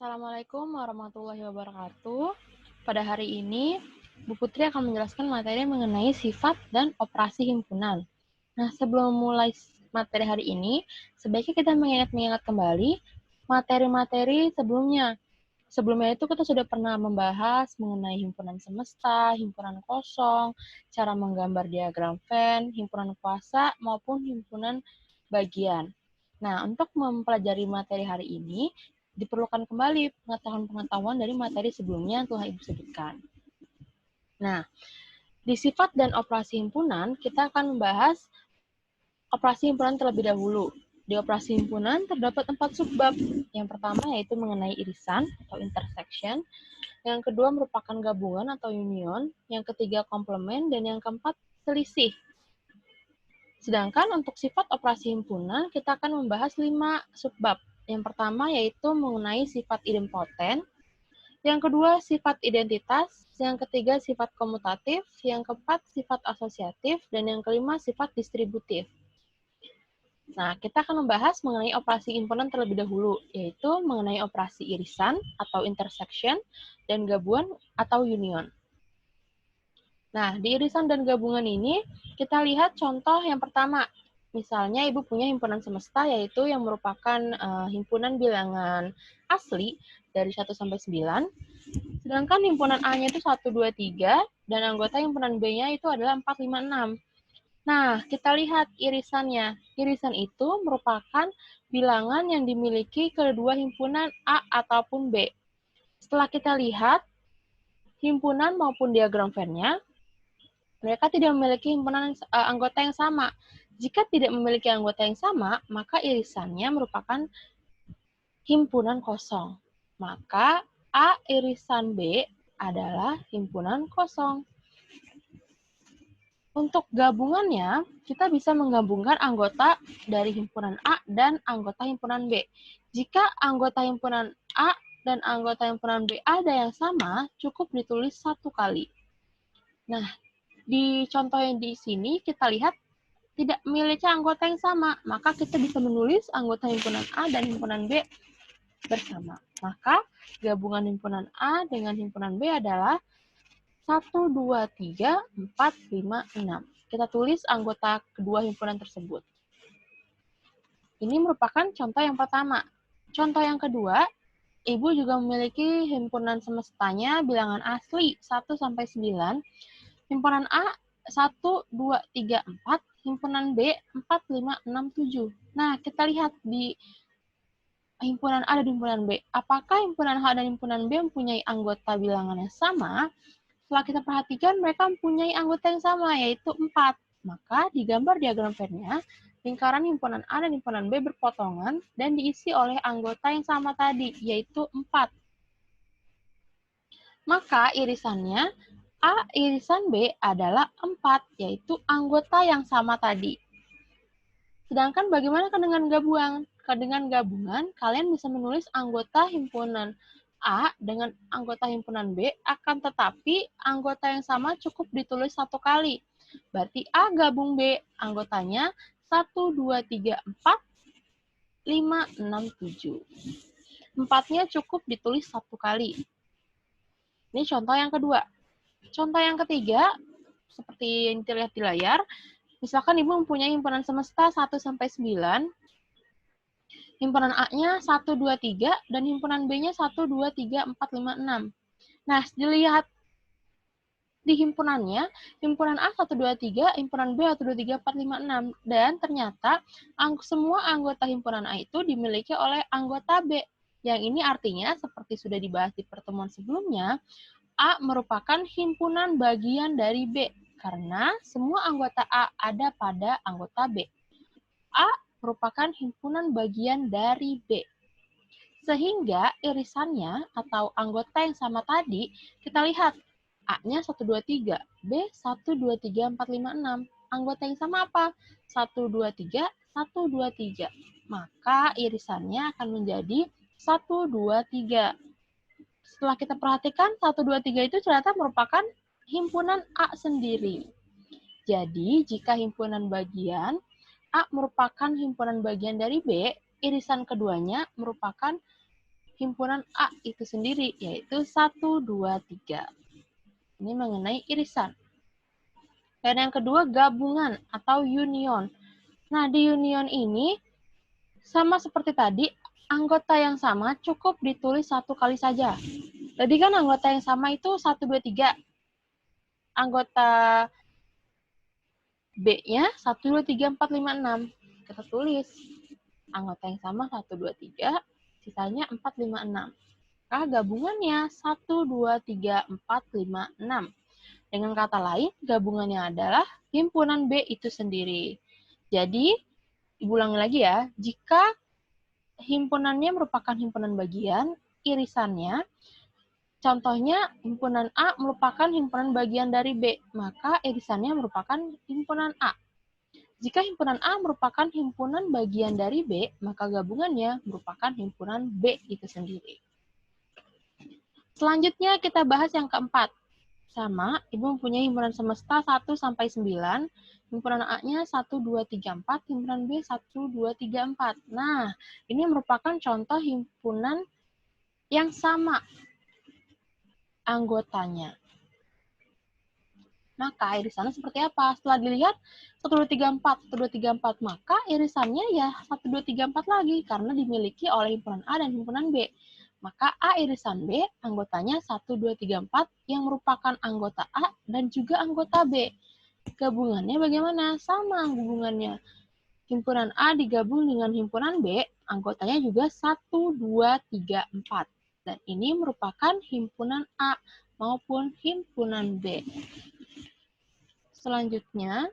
Assalamualaikum warahmatullahi wabarakatuh. Pada hari ini, Bu Putri akan menjelaskan materi mengenai sifat dan operasi himpunan. Nah, sebelum mulai materi hari ini, sebaiknya kita mengingat kembali materi-materi sebelumnya. Sebelumnya itu kita sudah pernah membahas mengenai himpunan semesta, himpunan kosong, cara menggambar diagram Venn, himpunan kuasa, maupun himpunan bagian. Nah, untuk mempelajari materi hari ini, diperlukan kembali pengetahuan-pengetahuan dari materi sebelumnya yang telah Ibu sebutkan. Nah, di sifat dan operasi himpunan, kita akan membahas operasi himpunan terlebih dahulu. Di operasi himpunan terdapat 4 subbab. Yang pertama yaitu mengenai irisan atau intersection. Yang kedua merupakan gabungan atau union. Yang ketiga komplement. Dan yang keempat selisih. Sedangkan untuk sifat operasi himpunan, kita akan membahas 5 subbab. Yang pertama yaitu mengenai sifat idempoten. Yang kedua sifat identitas. Yang ketiga sifat komutatif. Yang keempat sifat asosiatif. Dan yang kelima sifat distributif. Nah, kita akan membahas mengenai operasi himpunan terlebih dahulu, yaitu mengenai operasi irisan atau intersection dan gabungan atau union. Nah, di irisan dan gabungan ini, kita lihat contoh yang pertama. Misalnya, Ibu punya himpunan semesta, yaitu yang merupakan himpunan bilangan asli dari 1 sampai 9. Sedangkan himpunan A-nya itu 1, 2, 3, dan anggota himpunan B-nya itu adalah 4, 5, 6. Nah, kita lihat irisannya. Irisan itu merupakan bilangan yang dimiliki kedua himpunan A ataupun B. Setelah kita lihat himpunan maupun diagram Venn-nya, mereka tidak memiliki himpunan anggota yang sama. Jika tidak memiliki anggota yang sama, maka irisannya merupakan himpunan kosong. Maka A irisan B adalah himpunan kosong. Untuk gabungannya, kita bisa menggabungkan anggota dari himpunan A dan anggota himpunan B. Jika anggota himpunan A dan anggota himpunan B ada yang sama, cukup ditulis 1 kali. Nah, di contoh yang di sini kita lihat tidak memiliki anggota yang sama, maka kita bisa menulis anggota himpunan A dan himpunan B bersama. Maka gabungan himpunan A dengan himpunan B adalah 1, 2, 3, 4, 5, 6. Kita tulis anggota kedua himpunan tersebut. Ini merupakan contoh yang pertama. Contoh yang kedua, Ibu juga memiliki himpunan semestanya bilangan asli 1 sampai 9. Himpunan A 1, 2, 3, 4. Himpunan B 4, 5, 6, 7. Nah, kita lihat di himpunan A dan himpunan B. Apakah himpunan A dan himpunan B mempunyai anggota bilangan yang sama? Setelah kita perhatikan, mereka mempunyai anggota yang sama, yaitu 4. Maka di gambar diagram Venn-nya, lingkaran himpunan A dan himpunan B berpotongan dan diisi oleh anggota yang sama tadi, yaitu 4. Maka irisannya A irisan B adalah 4, yaitu anggota yang sama tadi. Sedangkan bagaimana dengan gabungan? Dengan gabungan, kalian bisa menulis anggota himpunan A dengan anggota himpunan B, akan tetapi anggota yang sama cukup ditulis 1 kali. Berarti A gabung B, anggotanya 1, 2, 3, 4, 5, 6, 7. 4-nya cukup ditulis 1 kali. Ini contoh yang kedua. Contoh yang ketiga, seperti yang terlihat di layar, misalkan Ibu mempunyai himpunan semesta 1 sampai 9, himpunan A-nya 1, 2, 3, dan himpunan B-nya 1, 2, 3, 4, 5, 6. Nah, dilihat di himpunannya, himpunan A 1, 2, 3, himpunan B 1, 2, 3, 4, 5, 6. Dan ternyata semua anggota himpunan A itu dimiliki oleh anggota B. Yang ini artinya, seperti sudah dibahas di pertemuan sebelumnya, A merupakan himpunan bagian dari B. Karena semua anggota A ada pada anggota B. A merupakan himpunan bagian dari B. Sehingga irisannya atau anggota yang sama tadi, kita lihat A-nya 1, 2, 3, B 1, 2, 3, 4, 5, 6. Anggota yang sama apa? 1, 2, 3, 1, 2, 3. Maka irisannya akan menjadi 1, 2, 3. Setelah kita perhatikan, 1, 2, 3 itu ternyata merupakan himpunan A sendiri. Jadi, jika himpunan bagian A merupakan himpunan bagian dari B, irisan keduanya merupakan himpunan A itu sendiri, yaitu 1, 2, 3. Ini mengenai irisan. Dan yang kedua, gabungan atau union. Nah, di union ini, sama seperti tadi, anggota yang sama cukup ditulis satu kali saja. Tadi kan anggota yang sama itu 1, 2, 3. Anggota B-nya 1, 2, 3, 4, 5, 6. Kita tulis. Anggota yang sama 1, 2, 3, sisanya 4, 5, 6. Maka gabungannya 1, 2, 3, 4, 5, 6. Dengan kata lain, gabungannya adalah himpunan B itu sendiri. Jadi, diulangi lagi ya, jika himpunannya merupakan himpunan bagian, irisannya, contohnya himpunan A merupakan himpunan bagian dari B, maka irisannya merupakan himpunan A. Jika himpunan A merupakan himpunan bagian dari B, maka gabungannya merupakan himpunan B itu sendiri. Selanjutnya kita bahas yang keempat. Sama, Ibu mempunyai himpunan semesta 1 sampai 9, himpunan A-nya 1, 2, 3, 4, himpunan B 1, 2, 3, 4. Nah, ini merupakan contoh himpunan yang sama anggotanya. Maka irisannya seperti apa? Setelah dilihat 1, 2, 3, 4, 1, 2, 3, 4, maka irisannya ya 1, 2, 3, 4 lagi karena dimiliki oleh himpunan A dan himpunan B. Maka A irisan B, anggotanya 1, 2, 3, 4 yang merupakan anggota A dan juga anggota B. Gabungannya bagaimana? Sama hubungannya. Himpunan A digabung dengan himpunan B, anggotanya juga 1, 2, 3, 4. Dan ini merupakan himpunan A maupun himpunan B. Selanjutnya,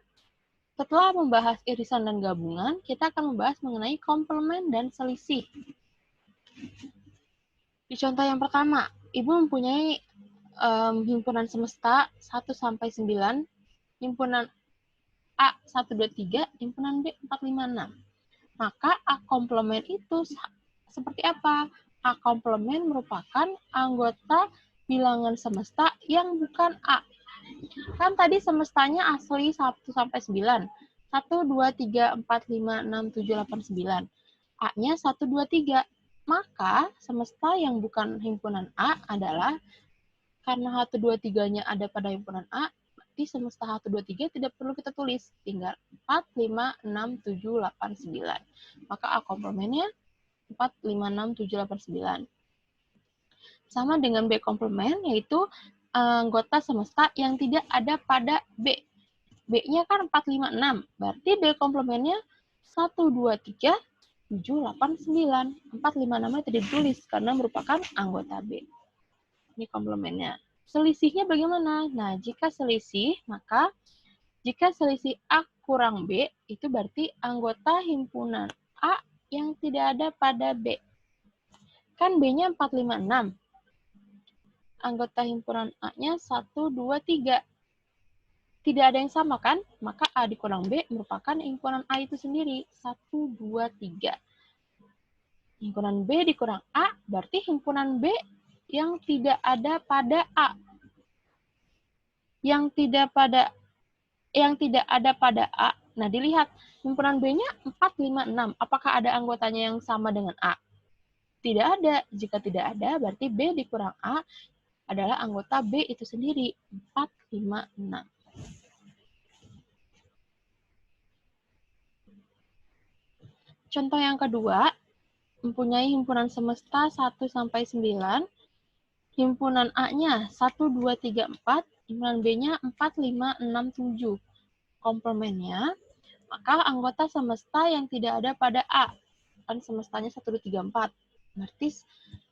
setelah membahas irisan dan gabungan, kita akan membahas mengenai komplement dan selisih. Di contoh yang pertama, Ibu mempunyai himpunan semesta 1 sampai 9, himpunan A 1, 2, 3, himpunan B 4, 5, 6. Maka A komplement itu seperti apa? A komplement merupakan anggota bilangan semesta yang bukan A. Kan tadi semestanya asli 1 sampai 9. 1, 2, 3, 4, 5, 6, 7, 8, 9. A-nya 1, 2, 3. Maka semesta yang bukan himpunan A adalah karena 1, 2, 3-nya ada pada himpunan A, berarti semesta 1, 2, 3 tidak perlu kita tulis. Tinggal 4, 5, 6, 7, 8, 9. Maka A komplemennya 4, 5, 6, 7, 8, 9. Sama dengan B komplement, yaitu anggota semesta yang tidak ada pada B. B-nya kan 4, 5, 6. Berarti B komplemennya 1, 2, 3, 7, 8, 9. 4, 5, 6-nya tidak ditulis karena merupakan anggota B. Ini komplemennya. Selisihnya bagaimana? Nah, jika selisih, maka jika selisih A kurang B, itu berarti anggota himpunan A yang tidak ada pada B. Kan B-nya 4, 5, 6. Anggota himpunan A-nya 1, 2, 3. Tidak ada yang sama kan? Maka A dikurang B merupakan himpunan A itu sendiri. 1, 2, 3. Himpunan B dikurang A berarti himpunan B yang tidak ada pada A. Yang tidak ada pada A. Nah, dilihat himpunan B-nya 4, 5, 6. Apakah ada anggotanya yang sama dengan A? Tidak ada. Jika tidak ada, berarti B dikurang A adalah anggota B itu sendiri. 4, 5, 6. Contoh yang kedua, mempunyai himpunan semesta 1 sampai 9, himpunan A-nya 1, 2, 3, 4, himpunan B-nya 4, 5, 6, 7. Komplemennya, maka anggota semesta yang tidak ada pada A. Kan semestanya 1, 2, 3, 4. Berarti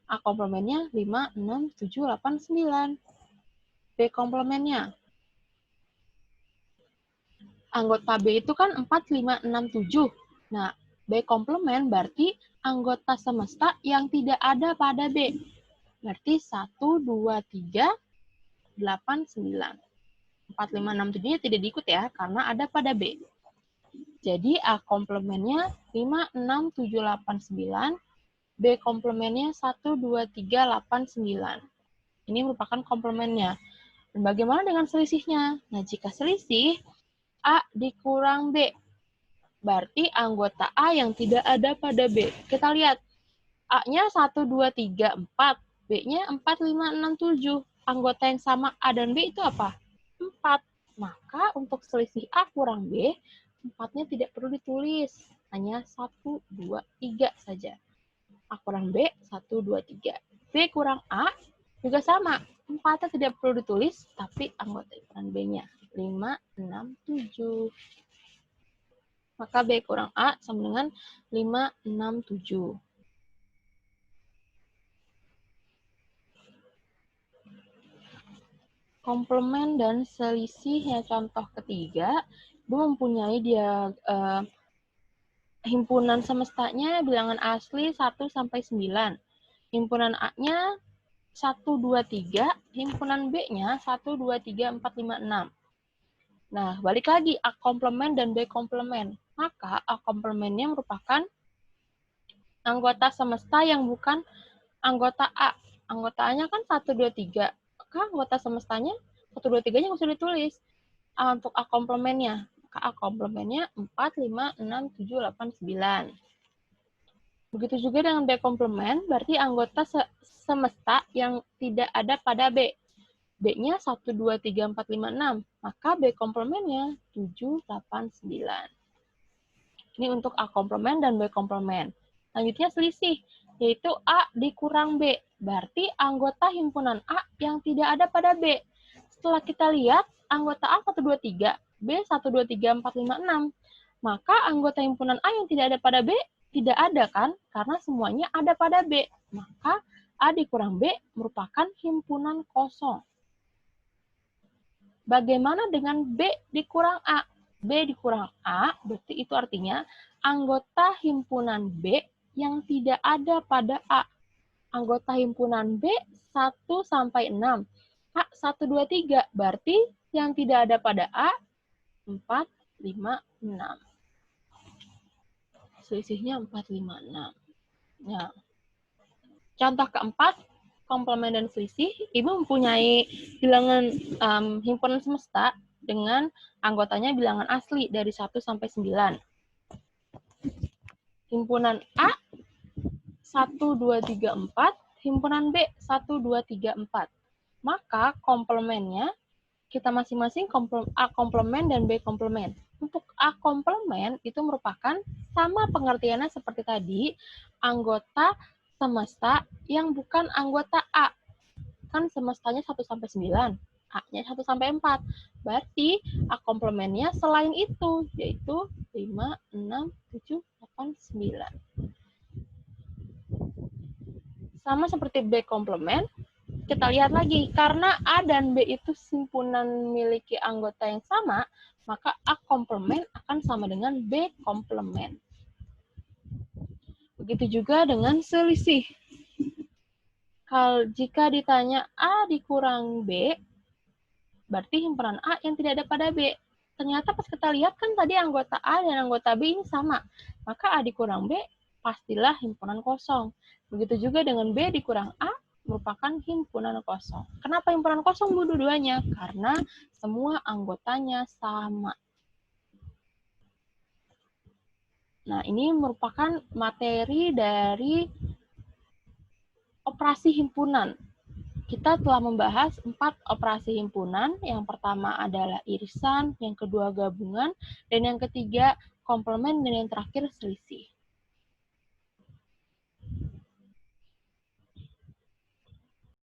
A komplemennya 5, 6, 7, 8, 9. B komplemennya. Anggota B itu kan 4, 5, 6, 7. Nah, B komplement berarti anggota semesta yang tidak ada pada B. Berarti 1, 2, 3, 8, 9. 4, 5, 6, 7-nya tidak diikut ya, karena ada pada B. Jadi A komplemennya 5, 6, 7, 8, 9. B komplemennya 1, 2, 3, 8, 9. Ini merupakan komplemennya. Dan bagaimana dengan selisihnya? Nah, jika selisih A dikurang B, berarti anggota A yang tidak ada pada B. Kita lihat, A-nya 1, 2, 3, 4. B-nya 4, 5, 6, 7. Anggota yang sama A dan B itu apa? 4. Maka untuk selisih A kurang B, 4-nya tidak perlu ditulis. Hanya 1, 2, 3 saja. A kurang B, 1, 2, 3. B kurang A juga sama. 4-nya tidak perlu ditulis, tapi anggota himpunan B-nya. 5, 6, 7. Maka B kurang A sama dengan 5, 6, 7. Komplement dan selisih ya, contoh ketiga, Ibu mempunyai dia himpunan semestanya bilangan asli 1 sampai 9. Himpunan A-nya 1, 2, 3, himpunan B-nya 1, 2, 3, 4, 5, 6. Nah, balik lagi A komplement dan B komplement. Maka A komplementnya merupakan anggota semesta yang bukan anggota A. Anggota A-nya kan 1, 2, 3. Maka anggota semestanya 1, 2, 3-nya nggak usah ditulis. Untuk A komplementnya. Maka A komplementnya 4, 5, 6, 7, 8, 9. Begitu juga dengan B komplement, berarti anggota semesta yang tidak ada pada B. B-nya 1, 2, 3, 4, 5, 6. Maka B komplementnya 7, 8, 9. Ini untuk A komplement dan B komplement. Selanjutnya selisih, yaitu A dikurang B. Berarti anggota himpunan A yang tidak ada pada B. Setelah kita lihat, anggota A 1, 2, 3, B 1, 2, 3, 4, 5, 6. Maka anggota himpunan A yang tidak ada pada B, tidak ada kan? Karena semuanya ada pada B. Maka A dikurang B merupakan himpunan kosong. Bagaimana dengan B dikurang A? B dikurang A, berarti itu artinya anggota himpunan B yang tidak ada pada A. Anggota himpunan B 1 sampai 6. A 1, 2, 3, berarti yang tidak ada pada A 4, 5, 6. Selisihnya 4, 5, 6. Ya. Contoh keempat, komplement dan selisih. Ibu mempunyai bilangan himpunan semesta dengan anggotanya bilangan asli dari 1 sampai 9. Himpunan A 1, 2, 3, 4, himpunan B 1, 2, 3, 4. Maka komplementnya kita masing-masing A komplement dan B komplement. Untuk A komplement itu merupakan sama pengertiannya seperti tadi, anggota semesta yang bukan anggota A. Kan semestanya 1 sampai 9. A-nya 1 sampai 4. Berarti A komplementnya selain itu, yaitu 5, 6, 7, 8, 9. Sama seperti B komplement, kita lihat lagi, karena A dan B itu himpunan memiliki anggota yang sama, maka A komplement akan sama dengan B komplement. Begitu juga dengan selisih. Jika ditanya A dikurang B, berarti himpunan A yang tidak ada pada B. Ternyata pas kita lihat kan tadi anggota A dan anggota B ini sama. Maka A dikurang B pastilah himpunan kosong. Begitu juga dengan B dikurang A merupakan himpunan kosong. Kenapa himpunan kosong Bu dua-duanya? Karena semua anggotanya sama. Nah, ini merupakan materi dari operasi himpunan. Kita telah membahas 4 operasi himpunan. Yang pertama adalah irisan, yang kedua gabungan, dan yang ketiga komplement, dan yang terakhir selisih.